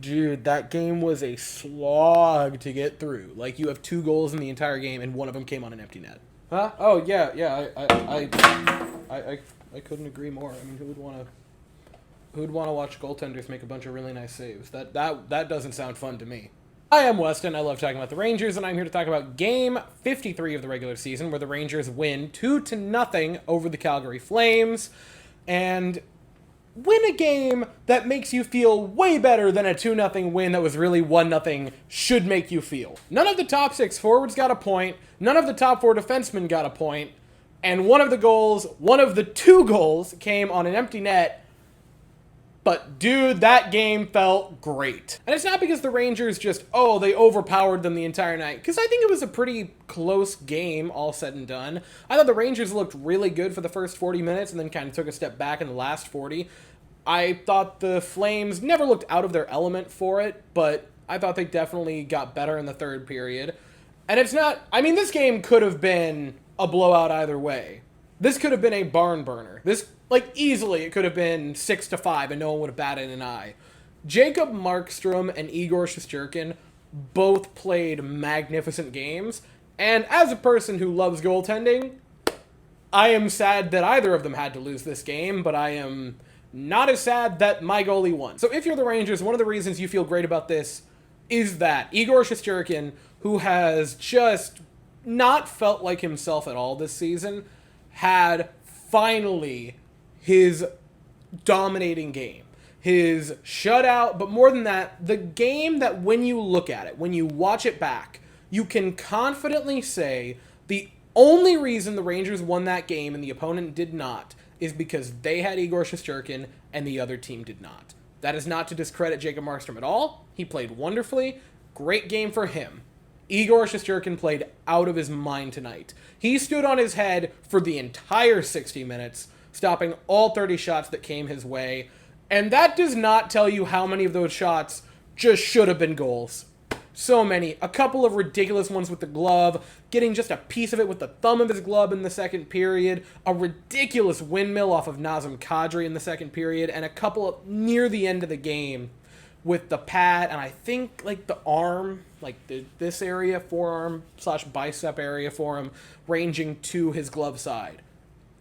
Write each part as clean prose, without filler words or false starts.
Dude, that game was a slog to get through. Like, you have 2 goals in the entire game, and one of them came on an empty net. Huh? Oh, yeah, yeah. I couldn't agree more. I mean, who'd want to watch goaltenders make a bunch of really nice saves? That doesn't sound fun to me. I am Weston. I love talking about the Rangers, and I'm here to talk about Game 53 of the regular season, where the Rangers win 2-0 over the Calgary Flames, and win a game that makes you feel way better than a 2-0 win that was really 1-0 should make you feel. None of the top 6 forwards got a point, none of the top 4 defensemen got a point, and one of the 2 goals came on an empty net. But, dude, that game felt great. And it's not because the Rangers just, they overpowered them the entire night. Because I think it was a pretty close game, all said and done. I thought the Rangers looked really good for the first 40 minutes and then kind of took a step back in the last 40. I thought the Flames never looked out of their element for it, but I thought they definitely got better in the third period. And it's not, this game could have been a blowout either way. This could have been a barn burner. Easily, it could have been 6-5 and no one would have batted an eye. Jacob Markstrom and Igor Shesterkin both played magnificent games, and as a person who loves goaltending, I am sad that either of them had to lose this game, but I am not as sad that my goalie won. So if you're the Rangers, one of the reasons you feel great about this is that Igor Shesterkin, who has just not felt like himself at all this season, had finally his dominating game, his shutout, but more than that, the game that when you look at it, when you watch it back, you can confidently say the only reason the Rangers won that game and the opponent did not is because they had Igor Shesterkin and the other team did not. That is not to discredit Jacob Markstrom at all. He played wonderfully. Great game for him. Igor Shesterkin played out of his mind tonight. He stood on his head for the entire 60 minutes, stopping all 30 shots that came his way. And that does not tell you how many of those shots just should have been goals. So many. A couple of ridiculous ones with the glove, getting just a piece of it with the thumb of his glove in the second period, a ridiculous windmill off of Nazem Kadri in the second period, and a couple near the end of the game with the pad, and I think, the arm, this area, forearm/bicep area for him, ranging to his glove side.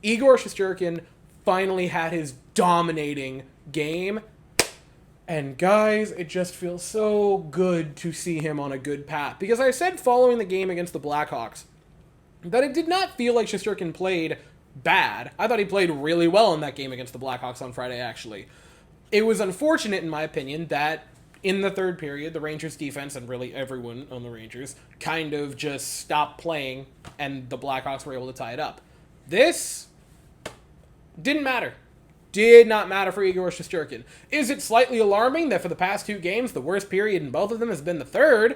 Igor Shesterkin finally had his dominating game, and guys, it just feels so good to see him on a good path. Because I said following the game against the Blackhawks that it did not feel like Shesterkin played bad. I thought he played really well in that game against the Blackhawks on Friday, actually. It was unfortunate, in my opinion, that in the third period, the Rangers defense, and really everyone on the Rangers, kind of just stopped playing, and the Blackhawks were able to tie it up. This didn't matter. Did not matter for Igor Shesterkin. Is it slightly alarming that for the past 2 games, the worst period in both of them has been the third?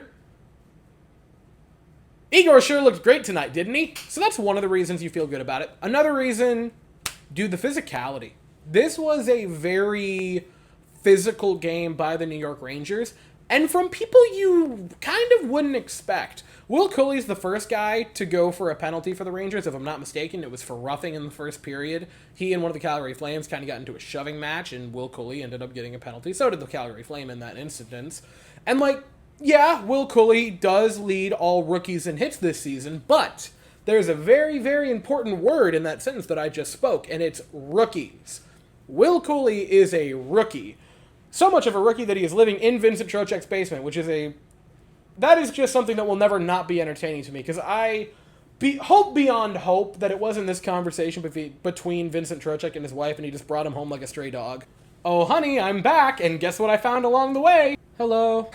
Igor sure looked great tonight, didn't he? So that's one of the reasons you feel good about it. Another reason, dude, the physicality. This was a very physical game by the New York Rangers, and from people you kind of wouldn't expect. Will Cooley's the first guy to go for a penalty for the Rangers, if I'm not mistaken. It was for roughing in the first period. He and one of the Calgary Flames kind of got into a shoving match, and Will Cooley ended up getting a penalty. So did the Calgary Flame in that instance. And, Will Cooley does lead all rookies in hits this season, but there's a very, very important word in that sentence that I just spoke, and it's rookies. Will Cooley is a rookie. So much of a rookie that he is living in Vincent Trocheck's basement, that is just something that will never not be entertaining to me, because I hope beyond hope that it wasn't this conversation between Vincent Trocheck and his wife, and he just brought him home like a stray dog. Oh, honey, I'm back, and guess what I found along the way? Hello.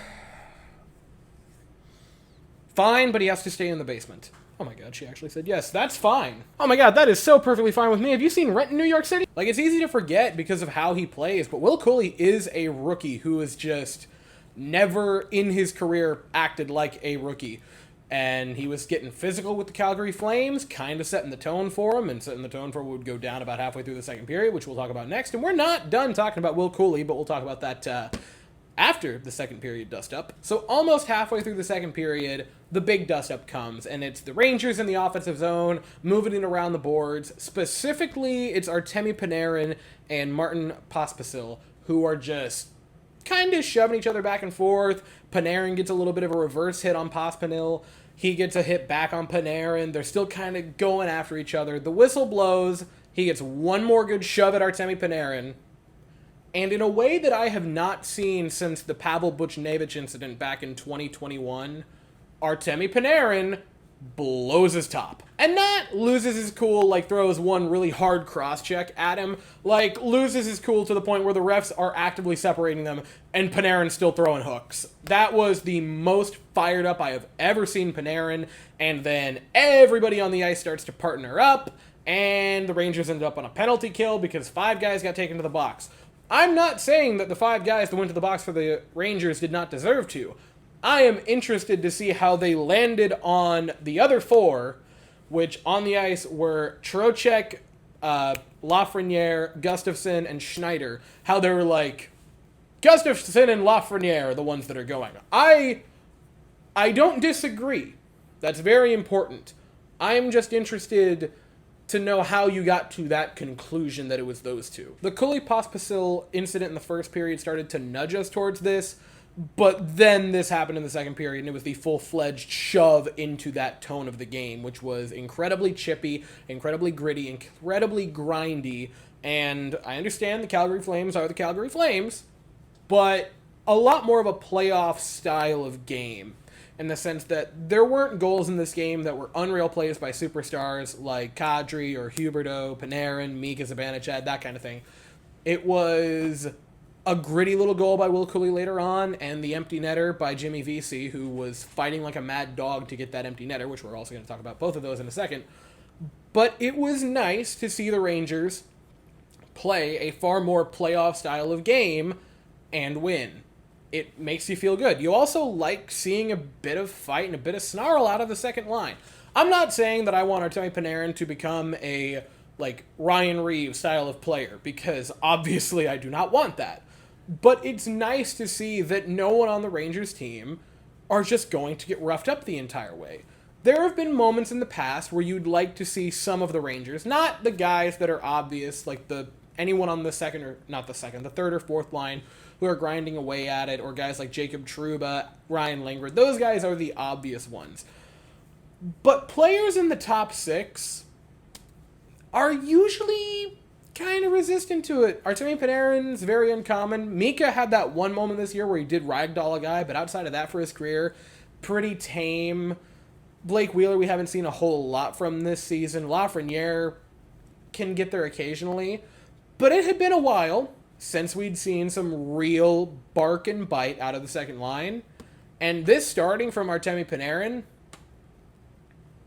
Fine, but he has to stay in the basement. Oh my god, she actually said yes, that's fine. Oh my god, that is so perfectly fine with me. Have you seen Rent in New York City? It's easy to forget because of how he plays, but Will Cooley is a rookie who is just never in his career acted like a rookie. And he was getting physical with the Calgary Flames, kind of setting the tone for him, and setting the tone for what would go down about halfway through the second period, which we'll talk about next. And we're not done talking about Will Cooley, but we'll talk about that after the second period dust-up. So almost halfway through the second period, the big dust-up comes, and it's the Rangers in the offensive zone, moving it around the boards. Specifically, it's Artemi Panarin and Martin Pospisil, who are just kind of shoving each other back and forth. Panarin gets a little bit of a reverse hit on Pospisil. He gets a hit back on Panarin. They're still kind of going after each other. The whistle blows. He gets one more good shove at Artemi Panarin. And in a way that I have not seen since the Pavel Buchnevich incident back in 2021, Artemi Panarin blows his top. And not loses his cool, like throws one really hard cross-check at him, like loses his cool to the point where the refs are actively separating them and Panarin's still throwing hooks. That was the most fired up I have ever seen Panarin, and then everybody on the ice starts to partner up, and the Rangers ended up on a penalty kill because 5 guys got taken to the box. I'm not saying that the 5 guys that went to the box for the Rangers did not deserve to. I am interested to see how they landed on the other 4, which on the ice were Trocheck, Lafreniere, Gustafsson, and Schneider. How they were like, Gustafsson and Lafreniere are the ones that are going. I don't disagree. That's very important. I am just interested to know how you got to that conclusion that it was those 2. The Cooley-Pospisil incident in the first period started to nudge us towards this, but then this happened in the second period, and it was the full-fledged shove into that tone of the game, which was incredibly chippy, incredibly gritty, incredibly grindy, and I understand the Calgary Flames are the Calgary Flames, but a lot more of a playoff style of game, in the sense that there weren't goals in this game that were unreal plays by superstars like Kadri or Huberdeau, Panarin, Mika Zibanejad, that kind of thing. It was a gritty little goal by Will Cooley later on, and the empty netter by Jimmy Vesey, who was fighting like a mad dog to get that empty netter, which we're also going to talk about both of those in a second. But it was nice to see the Rangers play a far more playoff style of game and win. It makes you feel good. You also like seeing a bit of fight and a bit of snarl out of the second line. I'm not saying that I want Artemi Panarin to become a like Ryan Reeves style of player, because obviously I do not want that. But it's nice to see that no one on the Rangers team are just going to get roughed up the entire way. There have been moments in the past where you'd like to see some of the Rangers, not the guys that are obvious, like anyone on the third or fourth line who are grinding away at it, or guys like Jacob Trouba, Ryan Lindgren. Those guys are the obvious ones. But players in the top 6 are usually kind of resistant to it. Artemi Panarin's very uncommon. Mika had that one moment this year where he did ragdoll a guy, but outside of that for his career, pretty tame. Blake Wheeler we haven't seen a whole lot from this season. Lafreniere can get there occasionally, but it had been a while since we'd seen some real bark and bite out of the second line. And this starting from Artemi Panarin,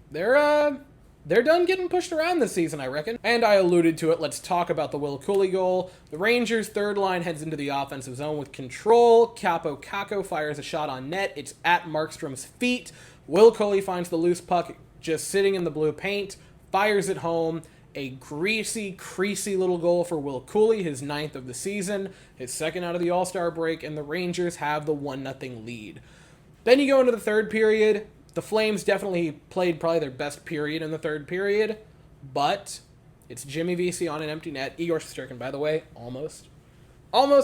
they're done getting pushed around this season, I reckon. And I alluded to it. Let's talk about the Will Cooley goal. The Rangers' third line heads into the offensive zone with control. Capo Caco fires a shot on net. It's at Markstrom's feet. Will Cooley finds the loose puck just sitting in the blue paint, fires it home. A greasy, creasy little goal for Will Cooley, his 9th of the season, his 2nd out of the All-Star break, and the Rangers have the 1-0 lead. Then you go into the third period. The Flames definitely played probably their best period in the third period, but it's Jimmy Vesey on an empty net. Igor Shesterkin, by the way, almost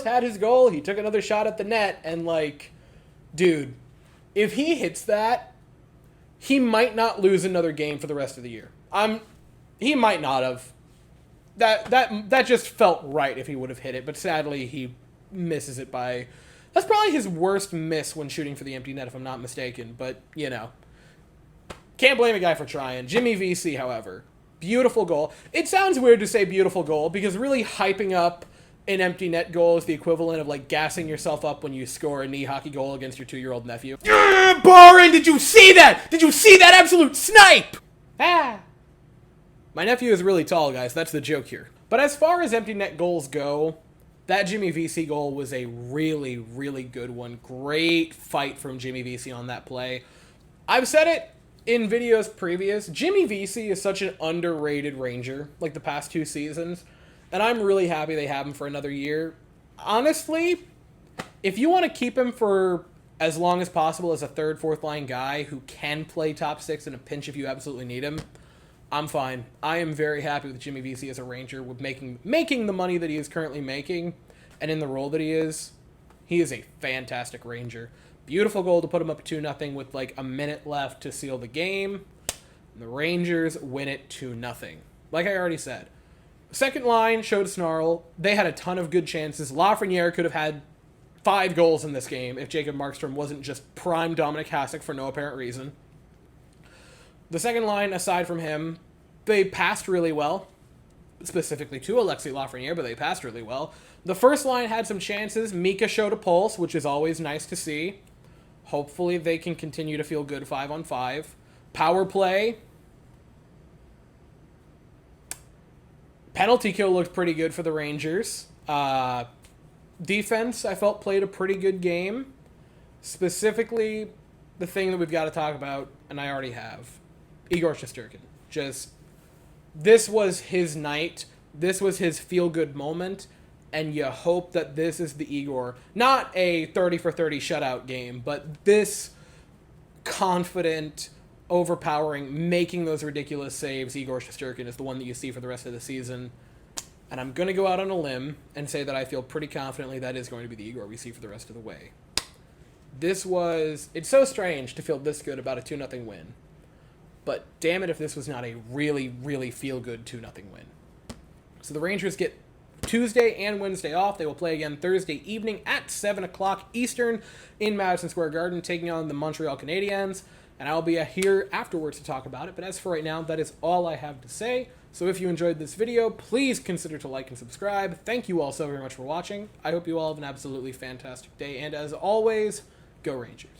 had his goal. He took another shot at the net, and dude, if he hits that, he might not lose another game for the rest of the year. He might not have. That just felt right if he would have hit it, but sadly he misses it by... That's probably his worst miss when shooting for the empty net, if I'm not mistaken, but, can't blame a guy for trying. Jimmy Vesey, however, beautiful goal. It sounds weird to say beautiful goal, because really hyping up an empty net goal is the equivalent of, gassing yourself up when you score a knee hockey goal against your 2-year-old nephew. Boring! Did you see that? Did you see that absolute snipe? My nephew is really tall, guys. That's the joke here. But as far as empty net goals go, that Jimmy Vesey goal was a really, really good one. Great fight from Jimmy Vesey on that play. I've said it in videos previous. Jimmy Vesey is such an underrated Ranger, the past 2 seasons. And I'm really happy they have him for another year. Honestly, if you want to keep him for as long as possible as a third, fourth line guy who can play top 6 in a pinch if you absolutely need him, I'm fine. I am very happy with Jimmy Vesey as a Ranger, with making the money that he is currently making, and in the role that he is. He is a fantastic Ranger. Beautiful goal to put him up 2-0 with like a minute left to seal the game. The Rangers win it 2-0. Like I already said. Second line showed snarl. They had a ton of good chances. Lafreniere could have had 5 goals in this game if Jacob Markstrom wasn't just prime Dominic Hasek for no apparent reason. The second line, aside from him, they passed really well. Specifically to Alexis Lafreniere, but they passed really well. The first line had some chances. Mika showed a pulse, which is always nice to see. Hopefully they can continue to feel good 5-on-5. Power play. Penalty kill looked pretty good for the Rangers. Defense, I felt, played a pretty good game. Specifically, the thing that we've got to talk about, and I already have, Igor Shesterkin. This was his night. This was his feel-good moment. And you hope that this is the Igor. Not a 30-for-30 shutout game, but this confident, overpowering, making those ridiculous saves, Igor Shesterkin is the one that you see for the rest of the season. And I'm going to go out on a limb and say that I feel pretty confidently that is going to be the Igor we see for the rest of the way. It's so strange to feel this good about a 2-0 win. But damn it if this was not a really, really feel-good 2-0 win. So the Rangers get Tuesday and Wednesday off. They will play again Thursday evening at 7 o'clock Eastern in Madison Square Garden, taking on the Montreal Canadiens. And I'll be here afterwards to talk about it. But as for right now, that is all I have to say. So if you enjoyed this video, please consider to like and subscribe. Thank you all so very much for watching. I hope you all have an absolutely fantastic day. And as always, go Rangers.